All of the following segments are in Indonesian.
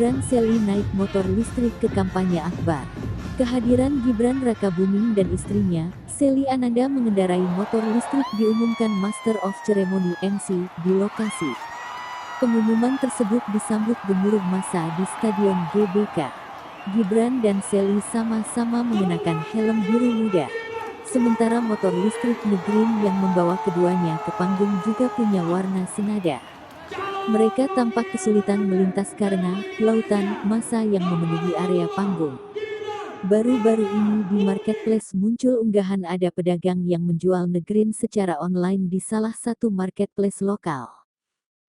Gibran Selly naik motor listrik ke kampanye Akbar. Kehadiran Gibran Rakabuming dan istrinya, Selly Ananda mengendarai motor listrik diumumkan Master of Ceremony MC di lokasi. Pengumuman tersebut disambut gemuruh massa di Stadion GBK. Gibran dan Selly sama-sama mengenakan helm biru muda. Sementara motor listrik Negreen yang membawa keduanya ke panggung juga punya warna senada. Mereka tampak kesulitan melintas karena lautan massa yang memenuhi area panggung. Baru-baru ini di marketplace muncul unggahan ada pedagang yang menjual Negreen secara online di salah satu marketplace lokal.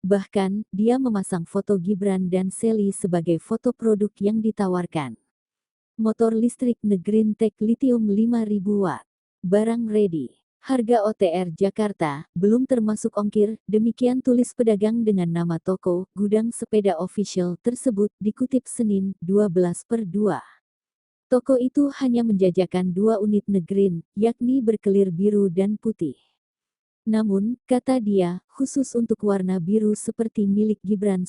Bahkan, dia memasang foto Gibran dan Selly sebagai foto produk yang ditawarkan. Motor listrik Negreen Tech Lithium 5000 watt. Barang ready. Harga OTR Jakarta, belum termasuk ongkir, demikian tulis pedagang dengan nama toko, Gudang Sepeda Official tersebut dikutip Senin, 12/2. Toko itu hanya menjajakan 2 unit Negreen, yakni berkelir biru dan putih. Namun, kata dia, khusus untuk warna biru seperti milik Gibran.